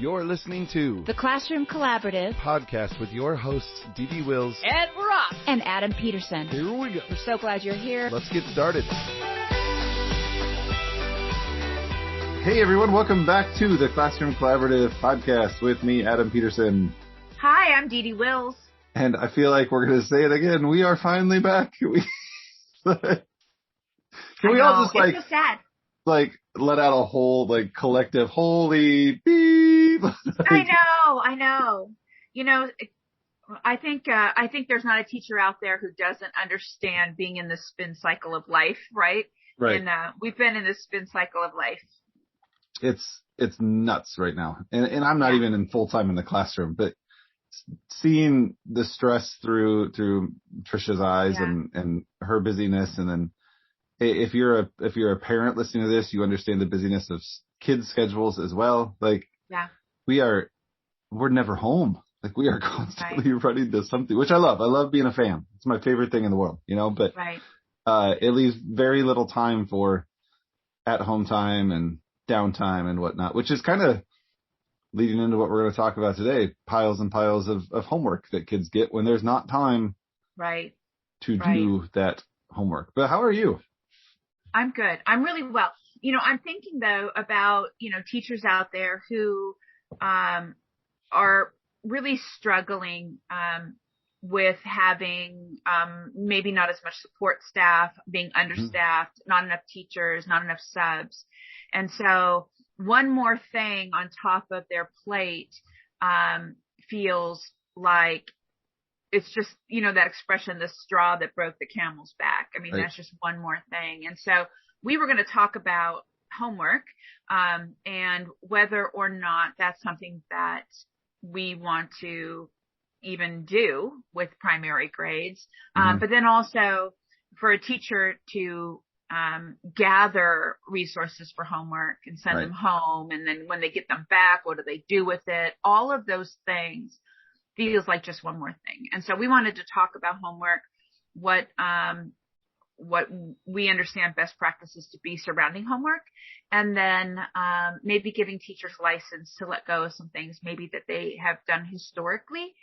You're listening to The Classroom Collaborative podcast with your hosts, Dee Dee Wills, Ed Rock, and Adam Peterson. Here we go. We're so glad you're here. Let's get started. Hey everyone, welcome back to the Classroom Collaborative podcast with me, Adam Peterson. Hi, I'm Dee Dee Wills. And I feel like we're going to say it again. We are finally back. Can we all just it's so sad. Let out a whole collective holy beep? I know. You know, I think there's not a teacher out there who doesn't understand being in the spin cycle of life, right? Right. And we've been in this spin cycle of life. It's nuts right now. And I'm not even in full time in the classroom, but seeing the stress through Trisha's eyes and her busyness, and then if you're a parent listening to this, you understand the busyness of kids' schedules as well. We're never home. We are constantly running to something, which I love. I love being a fan. It's my favorite thing in the world, but it leaves very little time for at home time and downtime and whatnot, which is kind of leading into what we're going to talk about today, piles and piles of homework that kids get when there's not time to do that homework. But how are you? I'm good. I'm really well. I'm thinking though about, teachers out there who are really struggling with having maybe not as much support staff, being understaffed, not enough teachers, not enough subs. And so one more thing on top of their plate feels like it's just, that expression, the straw that broke the camel's back. I mean, that's just one more thing. And so we were going to talk about homework and whether or not that's something that we want to even do with primary grades. But then also for a teacher to gather resources for homework and send them home. And then when they get them back, what do they do with it? All of those things feels like just one more thing. And so we wanted to talk about homework, what we understand best practices to be surrounding homework, and then maybe giving teachers license to let go of some things maybe that they have done historically.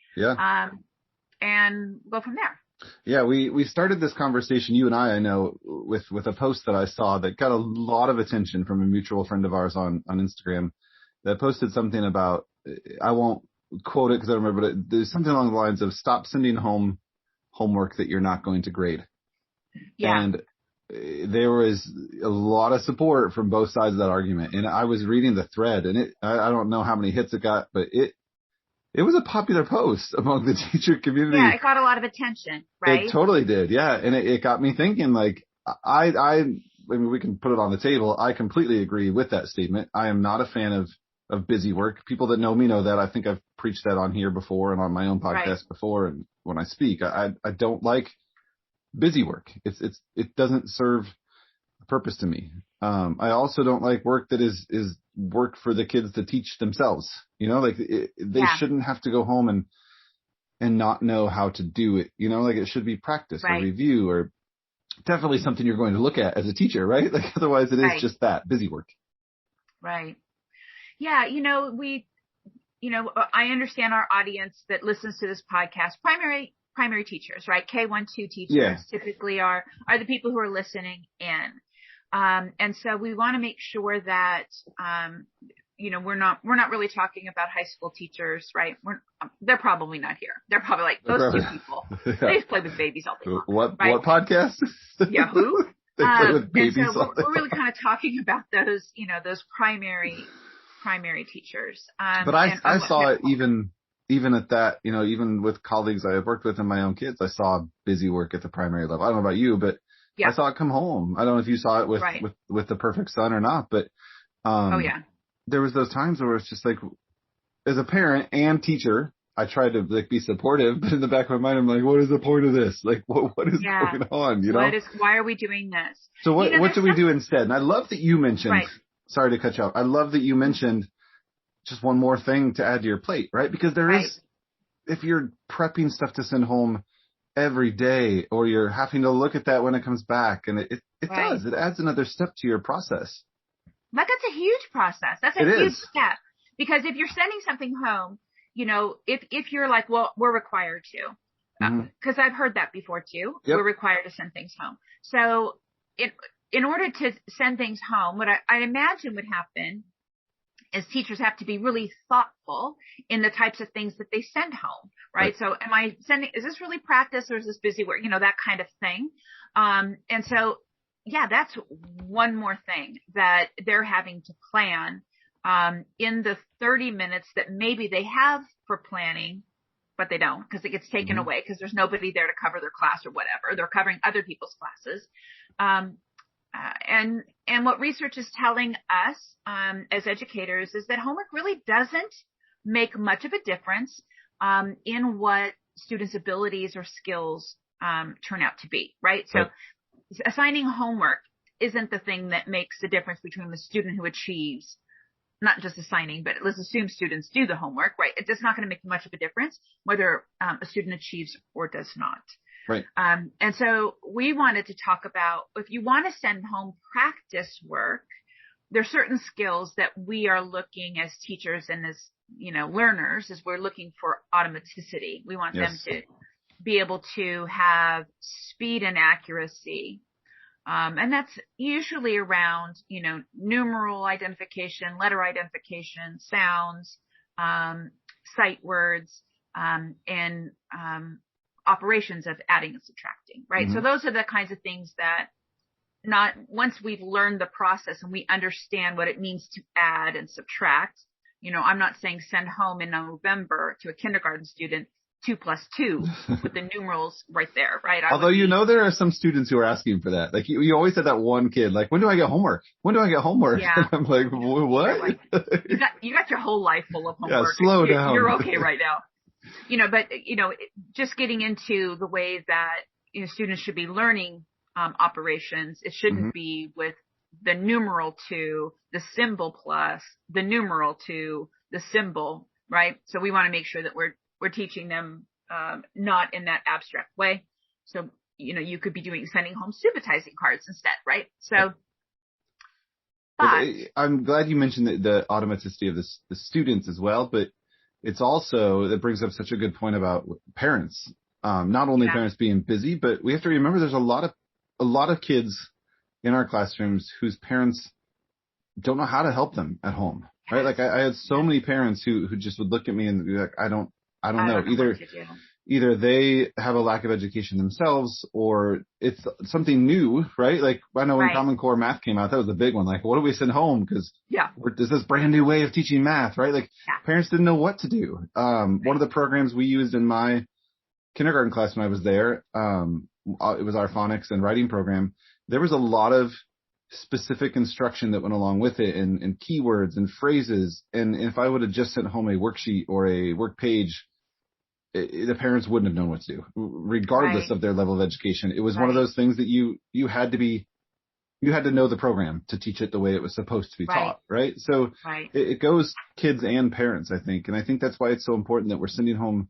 And go from there. Yeah, we started this conversation, you and I know, with a post that I saw that got a lot of attention from a mutual friend of ours on Instagram that posted something about, I won't quote it because I don't remember, but there's something along the lines of stop sending home homework that you're not going to grade. Yeah. And there was a lot of support from both sides of that argument. And I was reading the thread, and I don't know how many hits it got, but it was a popular post among the teacher community. Yeah, it got a lot of attention, right? It totally did, yeah. And it got me thinking, I mean, we can put it on the table. I completely agree with that statement. I am not a fan of busy work. People that know me know that. I think I've preached that on here before and on my own podcast before. And when I speak, I don't like busy work. It doesn't serve a purpose to me. I also don't like work that is work for the kids to teach themselves. They shouldn't have to go home and not know how to do it. It should be practice or review, or definitely something you're going to look at as a teacher, right? Otherwise it is just that busy work. Right. Yeah. I understand our audience that listens to this podcast, primary teachers, right? K-1-2 teachers typically are the people who are listening in. And so we want to make sure that, we're not really talking about high school teachers, right? They're probably not here. They're probably like those two people. They just play with babies all day long. What podcast? Yeah, who? They play with babies and so all day we're really kind of talking about those, those primary teachers. But I saw it even at that, even with colleagues I have worked with and my own kids, I saw busy work at the primary level. I don't know about you, but I saw it come home. I don't know if you saw it with the perfect son or not, but there was those times where it's just as a parent and teacher, I tried to be supportive, but in the back of my mind, I'm like, what is the point of this? What is going on? Why are we doing this? So what do we do instead? And I love that you mentioned, sorry to cut you off. I love that you mentioned just one more thing to add to your plate, right? Because there is, if you're prepping stuff to send home every day, or you're having to look at that when it comes back, and it adds another step to your process. That's a huge process. That's a huge step. Because if you're sending something home, if you're like, well, we're required to, because I've heard that before too. Yep. We're required to send things home. So in order to send things home, what I imagine would happen is teachers have to be really thoughtful in the types of things that they send home, right? So is this really practice or is this busy work? That kind of thing. And so, yeah, that's one more thing that they're having to plan, in the 30 minutes that maybe they have for planning, but they don't because it gets taken away because there's nobody there to cover their class or whatever. They're covering other people's classes. And what research is telling us, as educators is that homework really doesn't make much of a difference, in what students' abilities or skills, turn out to be, right? So assigning homework isn't the thing that makes the difference between the student who achieves, not just assigning, but let's assume students do the homework, right? It's not going to make much of a difference whether a student achieves or does not. Right. And so we wanted to talk about, if you want to send home practice work, there are certain skills that we are looking as teachers and as, learners, as we're looking for automaticity. We want them to be able to have speed and accuracy. And that's usually around, numeral identification, letter identification, sounds, sight words, and operations of adding and subtracting, right? So those are the kinds of things that once we've learned the process and we understand what it means to add and subtract, I'm not saying send home in November to a kindergarten student 2 + 2 with the numerals right there, right? Although, there are some students who are asking for that. Like you always had that one kid, like, when do I get homework? When do I get homework? Yeah. I'm like, what? Like, you got your whole life full of homework. Yeah, slow down. You're okay right now. But just getting into the way that, students should be learning, operations, it shouldn't be with the numeral to the symbol plus the numeral to the symbol, right? So we want to make sure that we're teaching them, not in that abstract way. So, you could be sending home subitizing cards instead, right? So, but I'm glad you mentioned the automaticity of the students as well, but it's also, that brings up such a good point about parents. Not only parents being busy, but we have to remember there's a lot of kids in our classrooms whose parents don't know how to help them at home, right? Like I had so many parents who just would look at me and be like, I don't know. Either they have a lack of education themselves or it's something new, right? Like I know when Common Core math came out, that was a big one. Like, what do we send home? Because there's this brand new way of teaching math, right? Like parents didn't know what to do. One of the programs we used in my kindergarten class when I was there, it was our phonics and writing program. There was a lot of specific instruction that went along with it and keywords and phrases. And if I would have just sent home a worksheet or a work page, the parents wouldn't have known what to do, regardless of their level of education. It was one of those things that you had to know the program to teach it the way it was supposed to be taught, right? So it goes kids and parents, I think. And I think that's why it's so important that we're sending home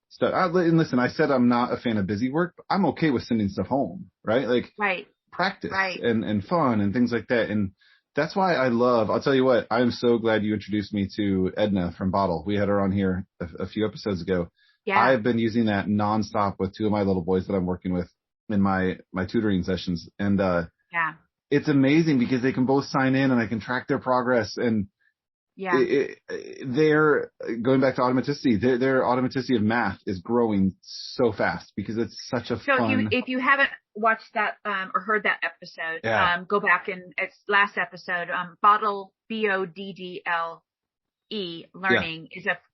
stuff. And listen, I said I'm not a fan of busy work, but I'm okay with sending stuff home, right? Like practice and fun and things like that. And that's why I'll tell you what, I'm so glad you introduced me to Edna from Bottle. We had her on here a few episodes ago. Yeah. I've been using that nonstop with 2 of my little boys that I'm working with in my tutoring sessions. And it's amazing because they can both sign in and I can track their progress. And they're going back to automaticity. Their automaticity of math is growing so fast because it's such a fun. If you haven't watched that or heard that episode, go back and it's last episode. Bottle BODDLE learning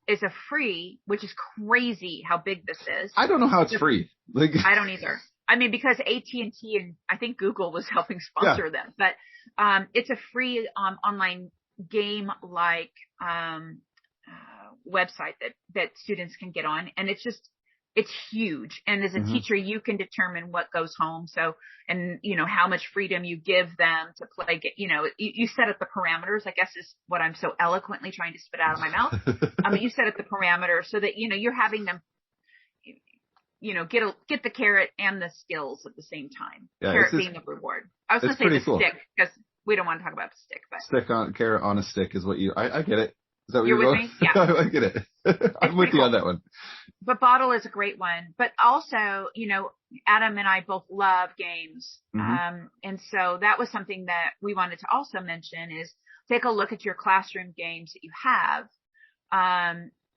is a free, which is crazy how big this is. I don't know how it's free. Like I don't either. I mean, because AT&T and I think Google was helping sponsor them, but it's a free online game-like website that students can get on, and it's huge. And as a teacher, you can determine what goes home. So, and how much freedom you give them to play. You set up the parameters, I guess is what I'm so eloquently trying to spit out of my mouth. You set up the parameters so that, you're having them, get the carrot and the skills at the same time. Yeah, carrot being the reward. I was going to say the stick because we don't want to talk about the stick, but carrot on a stick is what I get it. Is that where You're you're with going? me? Yeah. I get it. I'm with pretty you on cool. that one. But Bottle is a great one. But also, Adam and I both love games. Mm-hmm. And so that was something that we wanted to also mention is take a look at your classroom games that you have,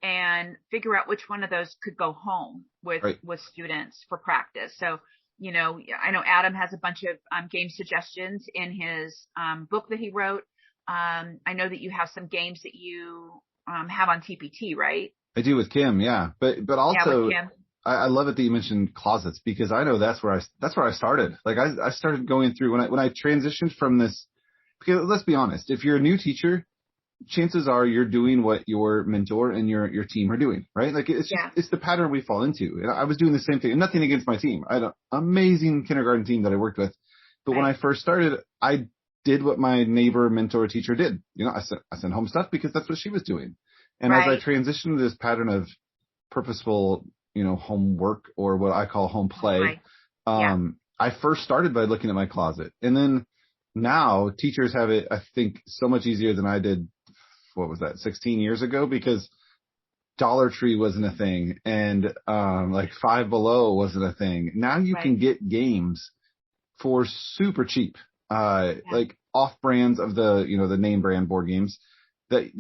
and figure out which one of those could go home with students for practice. So, I know Adam has a bunch of game suggestions in his book that he wrote. I know that you have some games that you have on TPT, right? I do with Kim, yeah. But also, with Kim. I love it that you mentioned closets, because I know that's where I started. Like I started going through when I transitioned from this, because let's be honest, if you're a new teacher, chances are you're doing what your mentor and your team are doing, right? Like it's the pattern we fall into. And I was doing the same thing, and nothing against my team. I had an amazing kindergarten team that I worked with. But when I first started, I did what my neighbor mentor teacher did. I sent home stuff because that's what she was doing. And as I transitioned to this pattern of purposeful, homework, or what I call home play, I first started by looking at my closet. And then now teachers have it, I think, so much easier than I did. What was that, 16 years ago? Because Dollar Tree wasn't a thing, and like Five Below wasn't a thing. Now you can get games for super cheap, like off brands of the the name brand board games that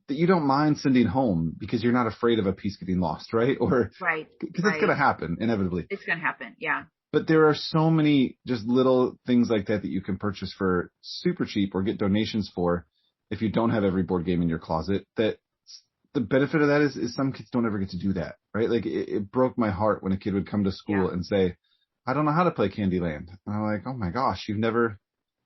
you don't mind sending home because you're not afraid of a piece getting lost, right? Or because it's going to happen inevitably. It's going to happen, yeah. But there are so many just little things like that you can purchase for super cheap or get donations for if you don't have every board game in your closet. That the benefit of that is some kids don't ever get to do that, right? Like it broke my heart when a kid would come to school and say, I don't know how to play Candyland. And I'm like, oh my gosh, you've never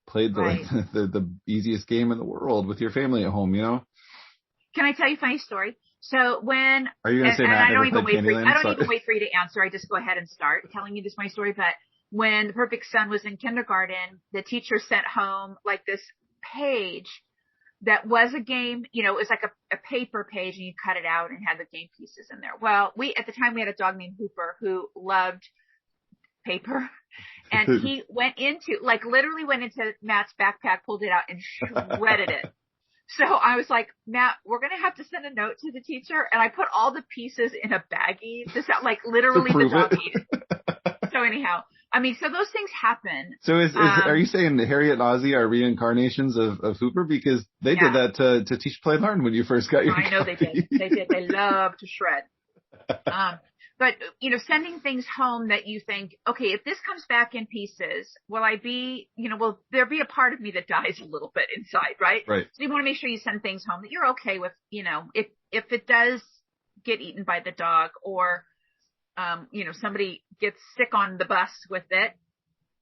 played the easiest game in the world with your family at home, Can I tell you a funny story? So when are you going to say Matt never played Candyland? I don't even wait for you to answer. I just go ahead and start telling you this funny story. But when the Perfect Son was in kindergarten, the teacher sent home like this page that was a game. It was like a paper page, and you cut it out and had the game pieces in there. Well, at the time we had a dog named Hooper who loved paper, and he literally went into Matt's backpack, pulled it out, and shredded it. So I was like, Matt, we're going to have to send a note to the teacher. And I put all the pieces in a baggie. Literally the dog ate it. So anyhow, so those things happen. So are you saying Harriet and Ozzy are reincarnations of Hooper? Because they did that to teach, play, learn when you first got your I know they did. They did. They love to shred. But, sending things home that you think, okay, if this comes back in pieces, will there be a part of me that dies a little bit inside, right? Right. So you want to make sure you send things home that you're okay with, if it does get eaten by the dog, or, somebody gets sick on the bus with it,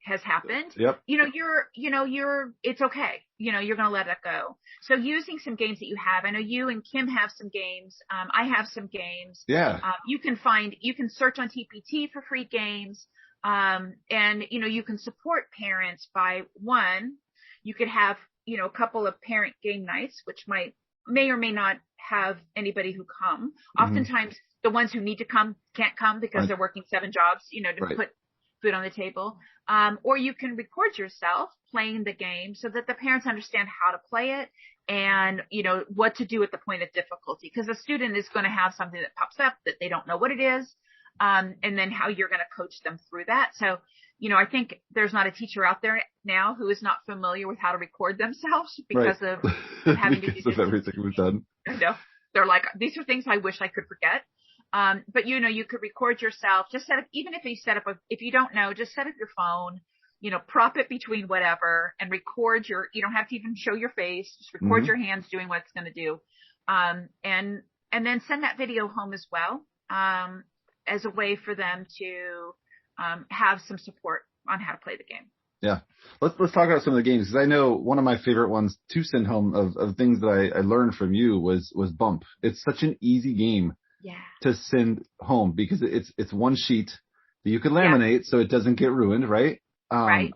has happened. Yep. It's okay. You're going to let it go. So using some games that you have, I know you and Kim have some games. I have some games. Yeah. You can search on TPT for free games. And you can support parents by you could have, a couple of parent game nights, which may or may not have anybody who come. Mm-hmm. Oftentimes the ones who need to come can't come because they're working 7 jobs, to put food on the table. Or you can record yourself playing the game so that the parents understand how to play it and, what to do at the point of difficulty. Because a student is going to have something that pops up that they don't know what it is. And then how you're going to coach them through that. So, I think there's not a teacher out there now who is not familiar with how to record themselves because of having to do everything we've done. I know. They're like, these are things I wish I could forget. But you could record yourself, just if you don't know, just set up your phone, prop it between whatever and record you don't have to even show your face, just record your hands doing what it's going to do. And then send that video home as well, as a way for them to, have some support on how to play the game. Yeah. Let's talk about some of the games, because I know one of my favorite ones to send home of things that I learned from you was Bump. It's such an easy game. Yeah. To send home because it's one sheet that you can laminate so it doesn't get ruined, right?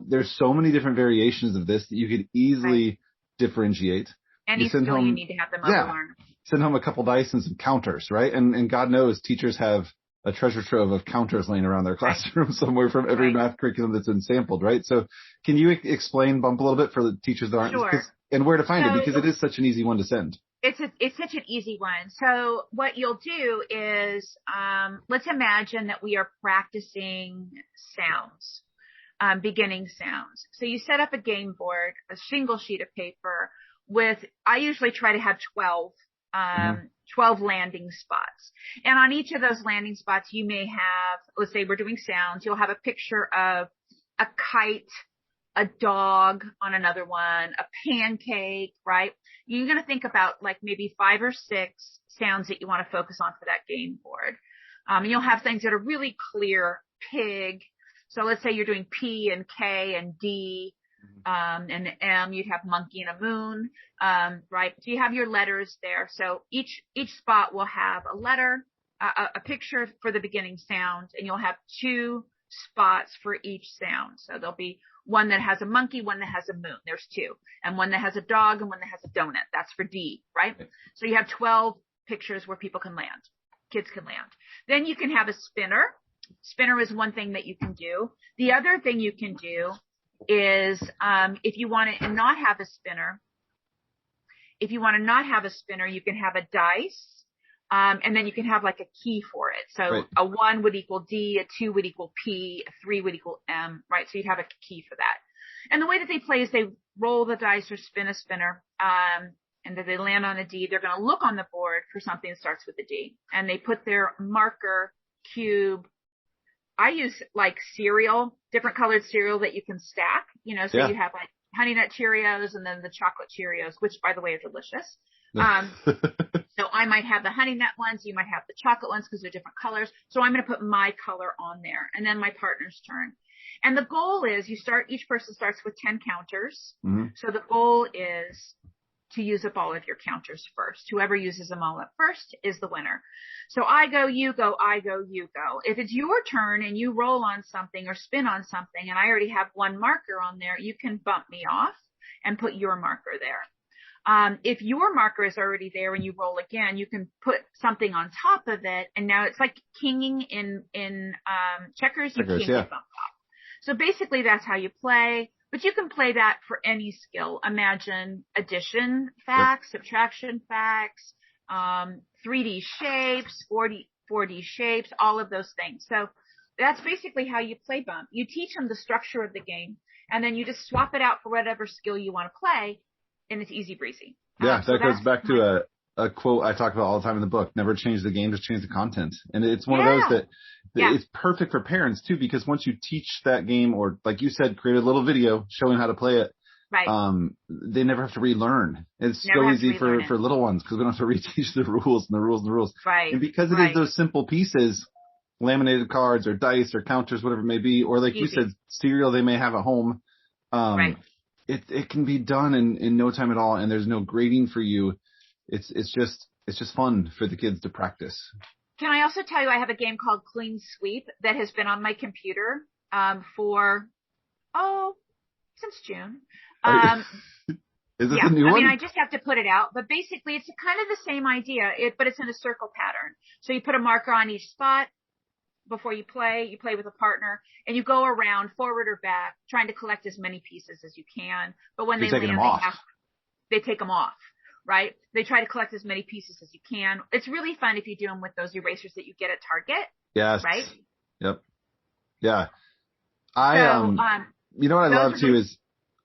There's so many different variations of this that you could easily differentiate. And you need to have them learn. Send home a couple dice and some counters, right? And God knows teachers have a treasure trove of counters laying around their classroom somewhere from every math curriculum that's been sampled, right? So can you explain Bump a little bit for the teachers that aren't, and where to find it, because it is such an easy one to send. It's such an easy one. So what you'll do is, let's imagine that we are practicing sounds, beginning sounds. So you set up a game board, a single sheet of paper I usually try to have 12 landing spots. And on each of those landing spots, you may have, let's say we're doing sounds, you'll have a picture of a kite, a dog on another one, a pancake, right? You're going to think about like maybe 5 or 6 sounds that you want to focus on for that game board. And you'll have things that are really clear, So let's say you're doing P and K and D, and M, you'd have monkey and a moon, right? So you have your letters there. So each spot will have a letter, a picture for the beginning sound, and you'll have 2 spots for each sound. So there'll be one that has a monkey, one that has a moon. There's 2. And one that has a dog and one that has a donut. That's for D, right? So you have 12 pictures where people can land. Kids can land. Then you can have a spinner. Spinner is one thing that you can do. The other thing you can do is, if you want to not have a spinner, you can have a dice. And then you can have like a key for it. So right. A 1 would equal D, a 2 would equal P, a 3 would equal M, right? So you'd have a key for that. And the way that they play is they roll the dice or spin a spinner, and then they land on a D. They're going to look on the board for something that starts with a D, and they put their marker, cube. I use like cereal, different colored cereal that you can stack, so you have like Honey Nut Cheerios and then the chocolate Cheerios, which by the way are delicious. So I might have the honey nut ones. You might have the chocolate ones because they're different colors. So I'm going to put my color on there, and then my partner's turn. And the goal is each person starts with 10 counters. Mm-hmm. So the goal is to use up all of your counters first. Whoever uses them all up first is the winner. So I go, you go, I go, you go. If it's your turn and you roll on something or spin on something and I already have one marker on there, you can bump me off and put your marker there. If your marker is already there and you roll again, you can put something on top of it. And now it's like kinging in checkers. You can't get bumped off. So basically that's how you play, but you can play that for any skill. Imagine addition facts, subtraction facts, 3D shapes, 4D shapes, all of those things. So that's basically how you play bump. You teach them the structure of the game and then you just swap it out for whatever skill you want to play. And it's easy breezy. Yeah, that goes back to a quote I talk about all the time in the book. Never change the game, just change the content. And it's one of those that it's perfect for parents too, because once you teach that game, or like you said, create a little video showing how to play it, right. They never have to relearn. It's so easy for little ones because we don't have to reteach the rules and the rules and the rules. Right. And because it is those simple pieces, laminated cards or dice or counters, whatever it may be, or like you said, cereal they may have at home. Right. It can be done in no time at all, and there's no grading for you. It's just fun for the kids to practice. Can I also tell you I have a game called Clean Sweep that has been on my computer since June. Is this a new one? I mean, I just have to put it out, but basically it's kind of the same idea, but it's in a circle pattern. So you put a marker on each spot. Before you play with a partner, and you go around forward or back trying to collect as many pieces as you can. But when they land, they take them off, right? They try to collect as many pieces as you can. It's really fun if you do them with those erasers that you get at Target. Yes. Right? Yep. Yeah. You know what I love too is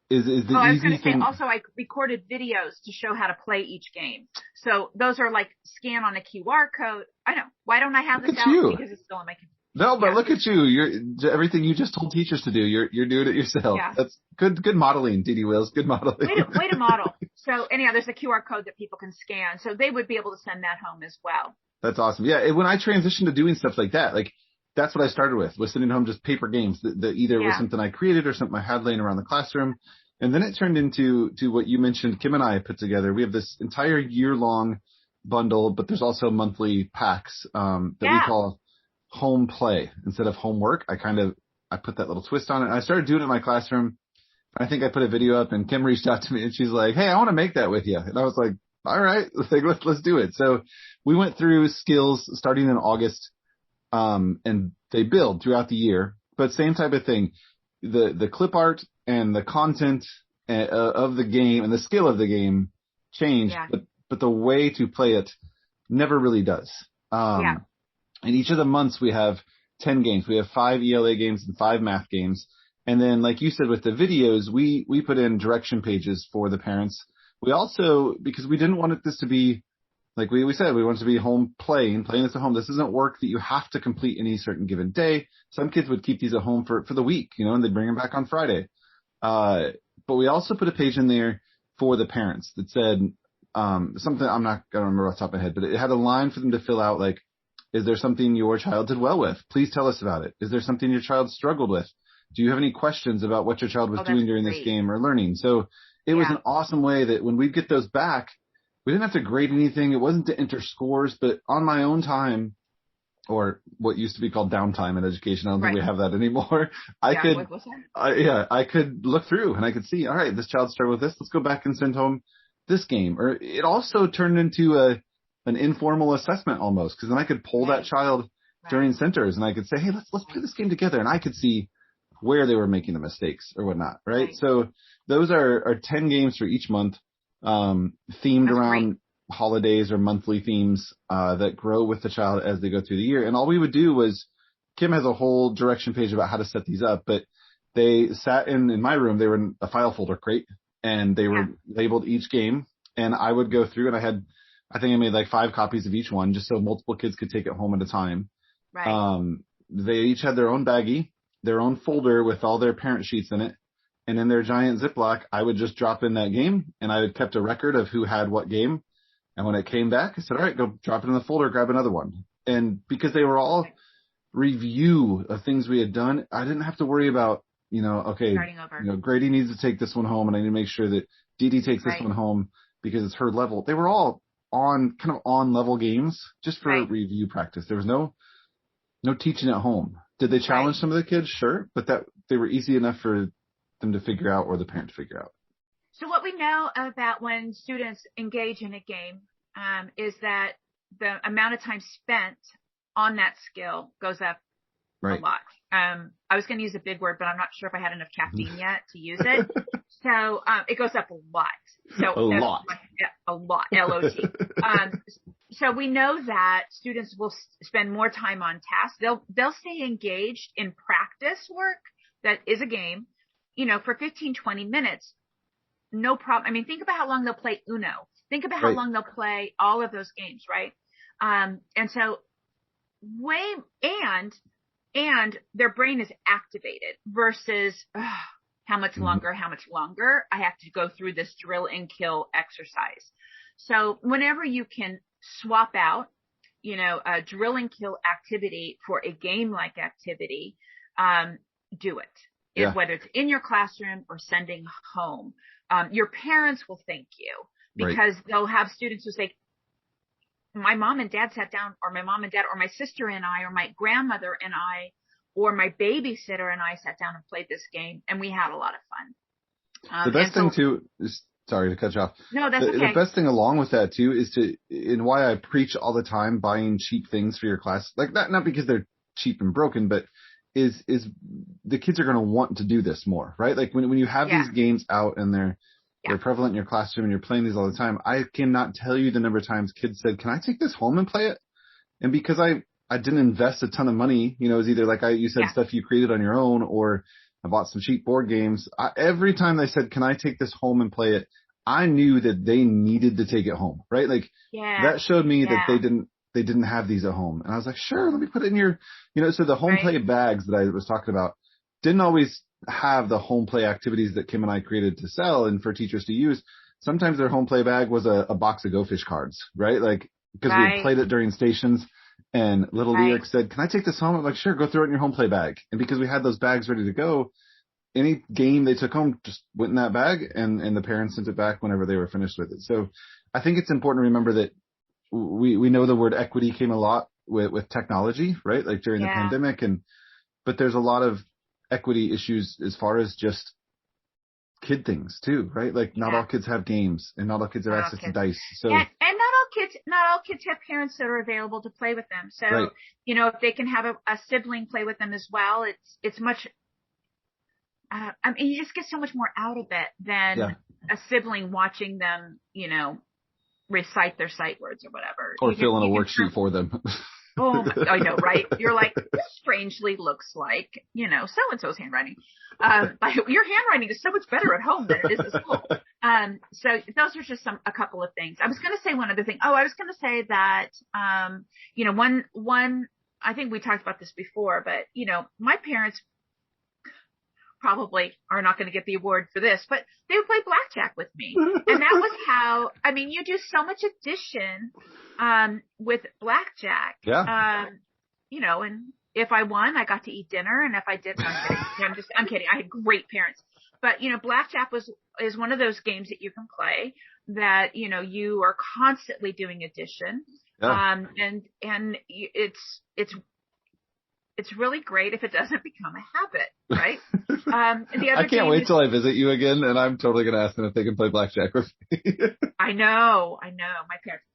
the easy thing. Also, I recorded videos to show how to play each game. So those are like scan on a QR code. I know. Why don't I have this out? Because it's still on my computer. No, but look at you. You're everything you just told teachers to do. You're doing it yourself. Yeah. That's good modeling, DD Wills. Good modeling. Way to model. So anyhow, there's a QR code that people can scan. So they would be able to send that home as well. That's awesome. Yeah. When I transitioned to doing stuff like that, like that's what I started with, was sending home just paper games that either was something I created or something I had laying around the classroom. And then it turned into what you mentioned, Kim and I put together. We have this entire year-long bundle, but there's also monthly packs that we call home play instead of homework. I put that little twist on it. And I started doing it in my classroom. I think I put a video up, and Kim reached out to me, and she's like, "Hey, I want to make that with you." And I was like, "All right, let's do it." So we went through skills starting in August, and they build throughout the year. But same type of thing. The clip art and the content of the game and the skill of the game change, but the way to play it never really does. In each of the months, we have 10 games. We have 5 ELA games and 5 math games. And then, like you said, with the videos, we put in direction pages for the parents. We also, because we didn't want this to be, like we said, we want it to be home playing this at home. This isn't work that you have to complete any certain given day. Some kids would keep these at home for the week, and they'd bring them back on Friday. But we also put a page in there for the parents that said something I'm not going to remember off the top of my head, but it had a line for them to fill out, like, is there something your child did well with? Please tell us about it. Is there something your child struggled with? Do you have any questions about what your child was doing during this game or learning? So it was an awesome way that when we get those back, we didn't have to grade anything. It wasn't to enter scores, but on my own time, or what used to be called downtime in education. I don't think we have that anymore. I could look through and I could see, all right, this child struggled with this. Let's go back and send home this game. Or it also turned into an informal assessment almost, because then I could pull that child during centers and I could say, hey, let's play this game together, and I could see where they were making the mistakes or whatnot, right? So those are 10 games for each month, themed around holidays or monthly themes that grow with the child as they go through the year. And all we would do was, Kim has a whole direction page about how to set these up, but they sat in my room. They were in a file folder crate, and they were labeled each game, and I would go through, and I think I made like 5 copies of each one just so multiple kids could take it home at a time. They each had their own baggie, their own folder with all their parent sheets in it. And in their giant Ziploc, I would just drop in that game, and I had kept a record of who had what game. And when it came back, I said, all right, go drop it in the folder, grab another one. And because they were all review of things we had done, I didn't have to worry about, Grady needs to take this one home, and I need to make sure that Dee Dee takes this one home because it's her level. They were all on level games just for review practice. There was no teaching at home. Did they challenge some of the kids? Sure. But they were easy enough for them to figure out, or the parent to figure out. So what we know about when students engage in a game is that the amount of time spent on that skill goes up a lot. I was going to use a big word, but I'm not sure if I had enough caffeine yet to use it. So it goes up a lot. So a lot. L-O-T. So we know that students will spend more time on tasks. They'll stay engaged in practice work that is a game, for 15, 20 minutes. No problem. I mean, think about how long they'll play Uno. Think about how long they'll play all of those games, right? And so and their brain is activated versus how much longer I have to go through this drill and kill exercise. So whenever you can swap out, a drill and kill activity for a game like activity, do it. Whether it's in your classroom or sending home. Your parents will thank you because they'll have students who say, my mom and dad sat down, or my mom and dad, or my sister and I, or my grandmother and I, or my babysitter and I sat down and played this game, and we had a lot of fun. The best thing too is, sorry to cut you off. No, that's okay. The best thing along with that too is and why I preach all the time buying cheap things for your class, like not because they're cheap and broken, but is the kids are going to want to do this more, right? Like when you have these games out and they're prevalent in your classroom and you're playing these all the time, I cannot tell you the number of times kids said, can I take this home and play it? And because I didn't invest a ton of money, it was either like you said, stuff you created on your own, or I bought some cheap board games. Every time they said, can I take this home and play it? I knew that they needed to take it home, right? Like that showed me that they didn't have these at home. And I was like, sure, let me put it in your, so the home play bags that I was talking about didn't always have the home play activities that Kim and I created to sell and for teachers to use. Sometimes their home play bag was a box of Go Fish cards, right? Like, because we had played it during stations, and little Lyric said, can I take this home? I'm like, sure, go throw it in your home play bag. And because we had those bags ready to go, any game they took home just went in that bag, and the parents sent it back whenever they were finished with it. So I think it's important to remember that we know the word equity came a lot with technology, right? Like during the pandemic, but there's a lot of equity issues as far as just kid things too, right? Like not all kids have games, and not all kids have access to dice. So and not all kids have parents that are available to play with them. So if they can have a sibling play with them as well, it's much. You just get so much more out of it than a sibling watching them, recite their sight words or whatever. Or fill in a worksheet for them. Oh, I know, right? You're like, this strangely looks like, so-and-so's handwriting. Your handwriting is so much better at home than it is at school. So those are just a couple of things. I was going to say one other thing. I was going to say that, one, I think we talked about this before, but, my parents probably are not going to get the award for this, but they would play blackjack with me. And that was how, you do so much addition, with blackjack. Yeah. And if I won, I got to eat dinner. And if I didn't, I'm kidding. I had great parents, but blackjack is one of those games that you can play that, you are constantly doing addition. Yeah. And it's really great if it doesn't become a habit, right? The other I can't wait till I visit you again, and I'm totally going to ask them if they can play blackjack with me. I know. My parents.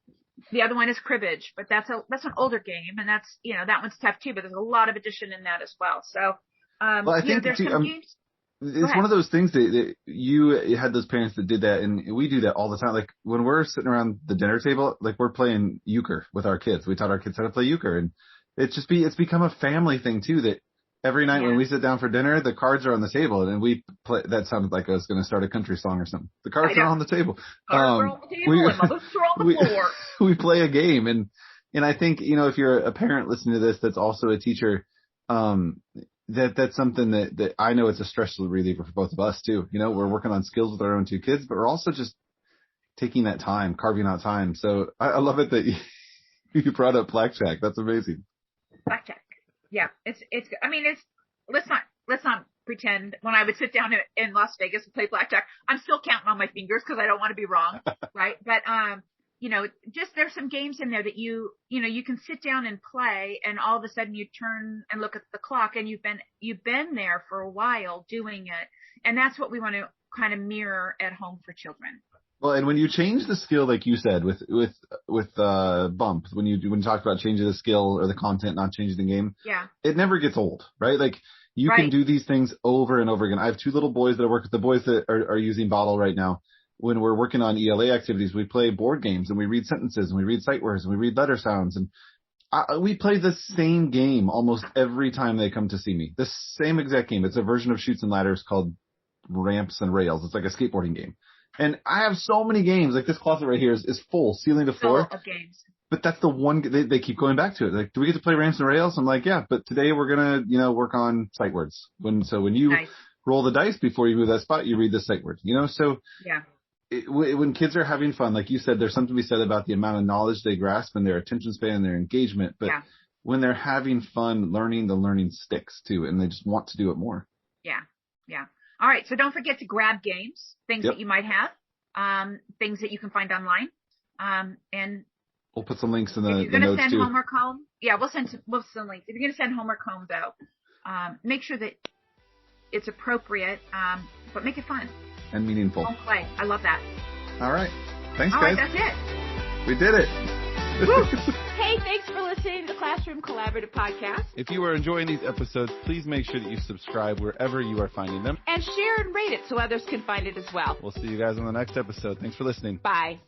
The other one is cribbage, but that's an older game, and that's, that one's tough too, but there's a lot of addition in that as well. So, well, I think there's some games. It's one of those things that you had those parents that did that, and we do that all the time. Like when we're sitting around the dinner table, like we're playing euchre with our kids. We taught our kids how to play euchre, and it's become a family thing too, that every night when we sit down for dinner, the cards are on the table, and we play. That sounded like I was going to start a country song or something. The cards are on the table. Cards are on the table, and my books are on the floor. We play a game, and I think, if you're a parent listening to this that's also a teacher, that's something that I know it's a stress reliever for both of us too. We're working on skills with our own two kids, but we're also just taking that time, carving out time. So I love it that you brought up blackjack. That's amazing. Blackjack. Yeah. Let's not pretend when I would sit down in Las Vegas and play blackjack, I'm still counting on my fingers because I don't want to be wrong. Right. But, just there's some games in there that you can sit down and play, and all of a sudden you turn and look at the clock, and you've been there for a while doing it. And that's what we want to kind of mirror at home for children. Well, and when you change the skill, like you said, with Bump, when you talk about changing the skill or the content, not changing the game, it never gets old, right? Like you can do these things over and over again. I have two little boys that I work with, the boys that are using Bottle right now. When we're working on ELA activities, we play board games, and we read sentences, and we read sight words, and we read letter sounds, and we play the same game almost every time they come to see me. The same exact game. It's a version of Chutes and Ladders called Ramps and Rails. It's like a skateboarding game. And I have so many games. Like this closet right here is full, ceiling to floor. Full of games. But that's the one they keep going back to it. Like, do we get to play Ramps and Rails? I'm like, yeah, but today we're gonna work on sight words. When you roll the dice before you move that spot, you read the sight word. So yeah. When kids are having fun, like you said, there's something to be said about the amount of knowledge they grasp and their attention span and their engagement. But when they're having fun learning, the learning sticks too, and they just want to do it more. Yeah. Yeah. All right. So don't forget to grab games, things that you might have, things that you can find online. And we'll put some links in the notes too. If you're going to send homework home, we'll send links. If you're going to send homework home though, make sure that it's appropriate, but make it fun. And meaningful. Don't play. I love that. All right. Thanks, guys. All right, that's it. We did it. Hey, thanks for listening to the Classroom Collaborative Podcast. If you are enjoying these episodes, please make sure that you subscribe wherever you are finding them. And share and rate it so others can find it as well. We'll see you guys on the next episode. Thanks for listening. Bye.